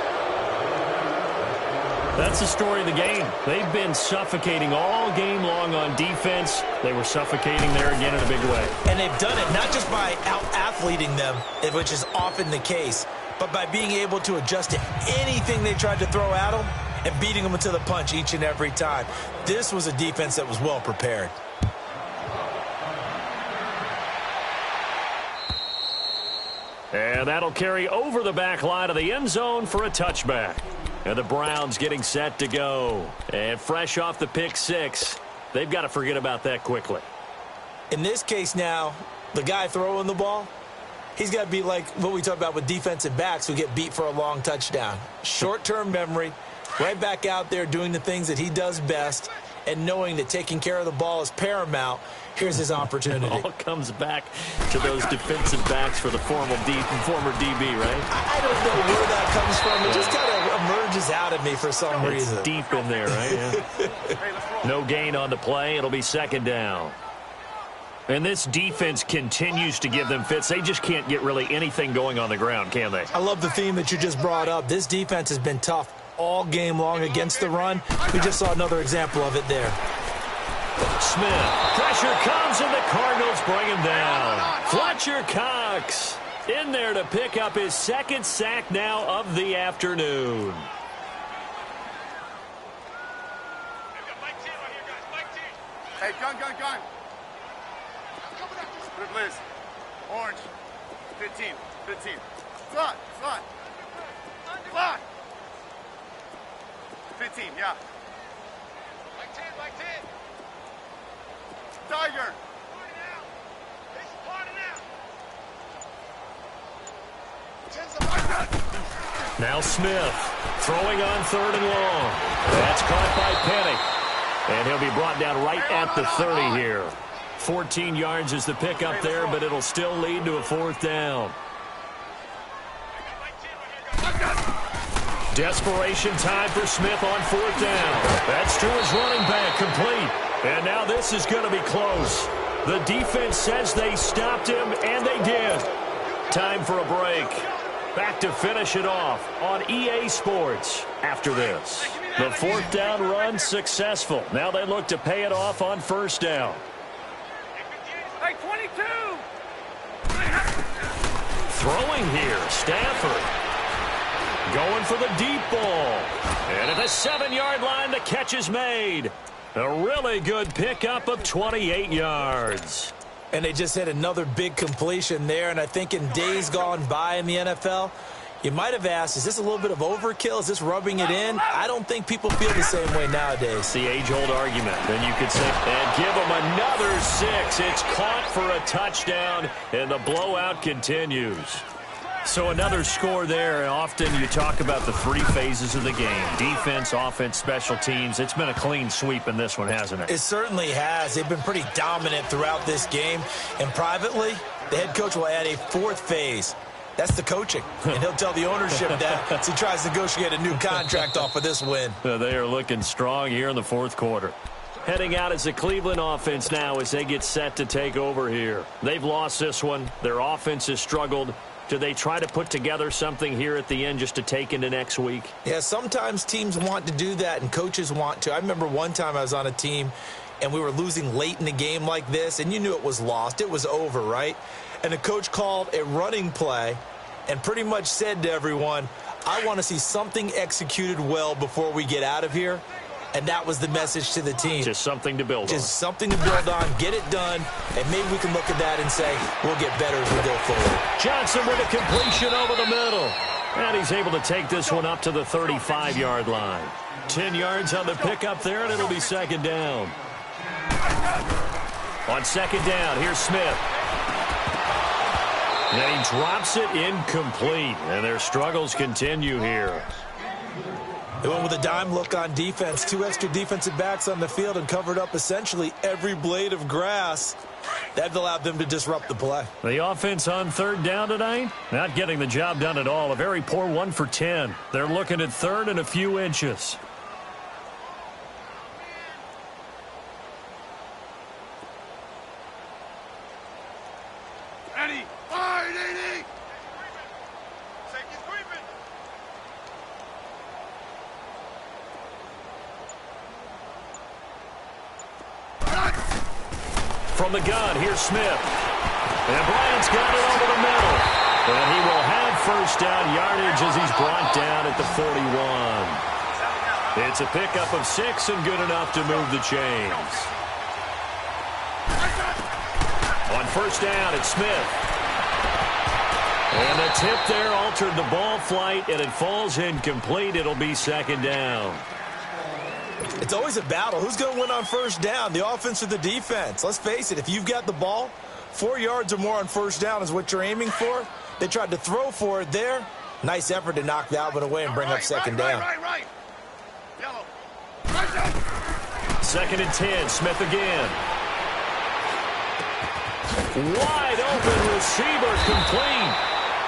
That's the story of the game. They've been suffocating all game long on defense. They were suffocating there again in a big way. And they've done it not just by out-athleting them, which is often the case, but by being able to adjust to anything they tried to throw at them and beating them to the punch each and every time. This was a defense that was well prepared. And that'll carry over the back line of the end zone for a touchback. And the Browns getting set to go. And fresh off the pick 6, they've got to forget about that quickly. In this case now, the guy throwing the ball, he's got to be like what we talk about with defensive backs who get beat for a long touchdown. Short-term memory, right back out there doing the things that he does best, and knowing that taking care of the ball is paramount. Here's his opportunity. It all comes back to those defensive backs for the former DB, right? I don't know where that comes from. It just kind of emerges out of me for some reason. Deep in there, right? Yeah. No gain on the play. It'll be 2nd down. And this defense continues to give them fits. They just can't get really anything going on the ground, can they? I love the theme that you just brought up. This defense has been tough all game long against the run. We just saw another example of it there. Smith. Pressure comes, and the Cardinals bring him down. Fletcher Cox in there to pick up his 2nd sack now of the afternoon. Hey, gun. Good Liz. Orange. 15. Slot. 15, yeah. Like 10. Tiger. Now Smith throwing on 3rd and long. That's caught by Penny. And he'll be brought down right at the 30 here. 14 yards is the pickup there, but it'll still lead to a 4th down. Desperation time for Smith on 4th down. That's to his running back, complete. And now this is going to be close. The defense says they stopped him, and they did. Time for a break. Back to finish it off on EA Sports after this. The 4th down run successful. Now they look to pay it off on 1st down. Like 22. Throwing here, Stafford. Going for the deep ball. And at the 7-yard line, the catch is made. A really good pickup of 28 yards. And they just hit another big completion there. And I think in days gone by in the NFL, you might have asked, is this a little bit of overkill? Is this rubbing it in? I don't think people feel the same way nowadays. It's the age-old argument. Then you could say, and give them another 6. It's caught for a touchdown, and the blowout continues. So another score there. Often you talk about the 3 phases of the game: defense, offense, special teams. It's been a clean sweep in this one, hasn't it? It certainly has. They've been pretty dominant throughout this game. And privately, the head coach will add a 4th phase. That's the coaching. And he'll tell the ownership that as he tries to negotiate a new contract off of this win. They are looking strong here in the 4th quarter. Heading out is the Cleveland offense now as they get set to take over here. They've lost this one. Their offense has struggled. Do they try to put together something here at the end just to take into next week? Yeah, sometimes teams want to do that and coaches want to. I remember one time I was on a team and we were losing late in a game like this, and you knew it was lost. It was over, right? And the coach called a running play and pretty much said to everyone, I want to see something executed well before we get out of here. And that was the message to the team. Just something to build on. Just something to build on, get it done, and maybe we can look at that and say, we'll get better as we go forward. Johnson with a completion over the middle. And he's able to take this one up to the 35-yard line. 10 yards on the pickup there, and it'll be 2nd down. On 2nd down, here's Smith. And he drops it incomplete, and their struggles continue here. They went with a dime look on defense. 2 extra defensive backs on the field and covered up essentially every blade of grass. That allowed them to disrupt the play. The offense on 3rd down tonight, not getting the job done at all. A very poor 1 for 10. They're looking at 3rd and a few inches. Ready. Fire, Nady. Safety's creeping. From the gun, here's Smith. And Bryant's got it over the middle. And he will have 1st down yardage as he's brought down at the 41. It's a pickup of 6 and good enough to move the chains. On 1st down, it's Smith. And the tip there altered the ball flight, and it falls incomplete. It'll be 2nd down. It's always a battle. Who's going to win on 1st down, the offense or the defense? Let's face it, if you've got the ball, 4 yards or more on 1st down is what you're aiming for. They tried to throw for it there. Nice effort to knock that one away and bring up 2nd down. Right. Yellow. 2nd and 10, Smith again. Wide open receiver, complete.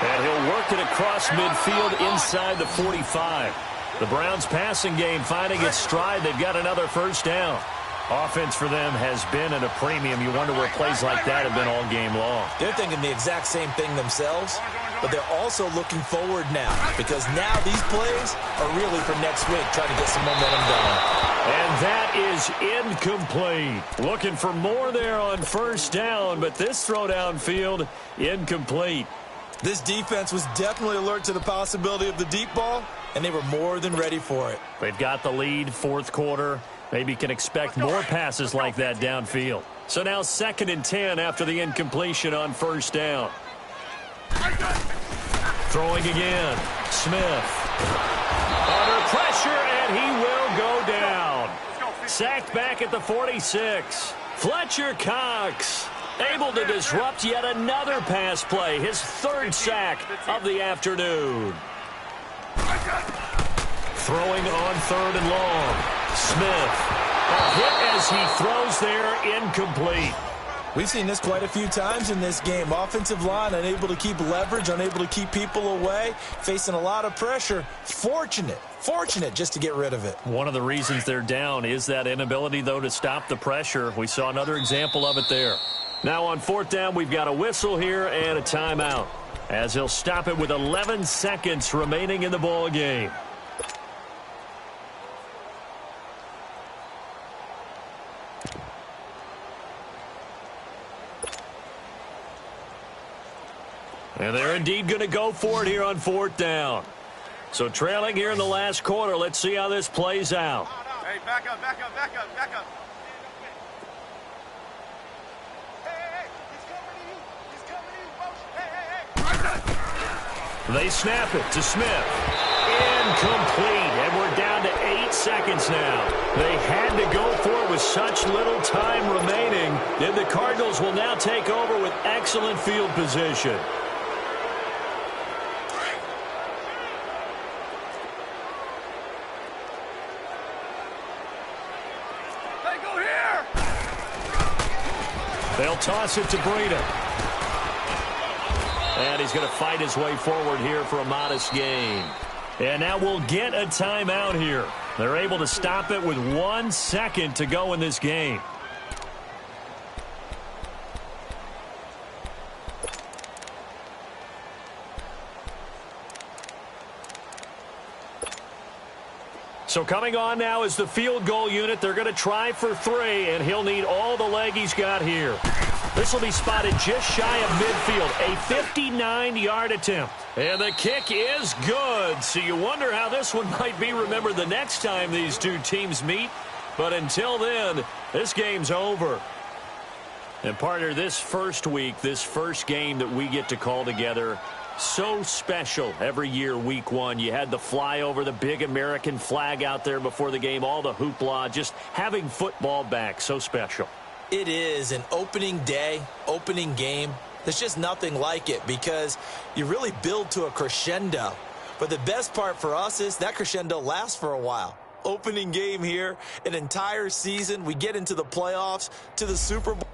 And he'll work it across midfield inside the 45. The Browns' passing game finding its stride. They've got another 1st down. Offense for them has been at a premium. You wonder where plays like that have been all game long. They're thinking the exact same thing themselves, but they're also looking forward now because now these plays are really for next week, trying to get some momentum going. And that is incomplete. Looking for more there on 1st down, but this throw downfield, incomplete. This defense was definitely alert to the possibility of the deep ball, and they were more than ready for it. They've got the lead, 4th quarter. Maybe can expect more passes like that downfield. So now 2nd and 10 after the incompletion on 1st down. Throwing again. Smith. Under pressure, and he will go down. Sacked back at the 46. Fletcher Cox able to disrupt yet another pass play. His 3rd sack of the afternoon. Throwing on 3rd and long. Smith. A hit as he throws there, incomplete. We've seen this quite a few times in this game. Offensive line unable to keep leverage, unable to keep people away, facing a lot of pressure. Fortunate just to get rid of it. One of the reasons they're down is that inability, though, to stop the pressure. We saw another example of it there. Now on 4th down, we've got a whistle here and a timeout, as he'll stop it with 11 seconds remaining in the ball game. And they're indeed going to go for it here on 4th down. So trailing here in the last quarter. Let's see how this plays out. Hey, back up, back up, back up, back up. Hey, he's coming to you. He's coming to you, folks. Hey. They snap it to Smith. Incomplete, and we're down to 8 seconds now. They had to go for it with such little time remaining, and the Cardinals will now take over with excellent field position. Hey, go here. They'll toss it to Breida. And he's going to fight his way forward here for a modest gain. And now we'll get a timeout here. They're able to stop it with 1 second to go in this game. So coming on now is the field goal unit. They're going to try for 3, and he'll need all the leg he's got here. This will be spotted just shy of midfield. A 59-yard attempt. And the kick is good. So you wonder how this one might be remembered the next time these two teams meet. But until then, this game's over. And partner, this first week, this first game that we get to call together, so special every year, week 1. You had the flyover, the big American flag out there before the game, all the hoopla, just having football back, so special. It is an opening day, opening game. There's just nothing like it because you really build to a crescendo. But the best part for us is that crescendo lasts for a while. Opening game here, an entire season. We get into the playoffs, to the Super Bowl.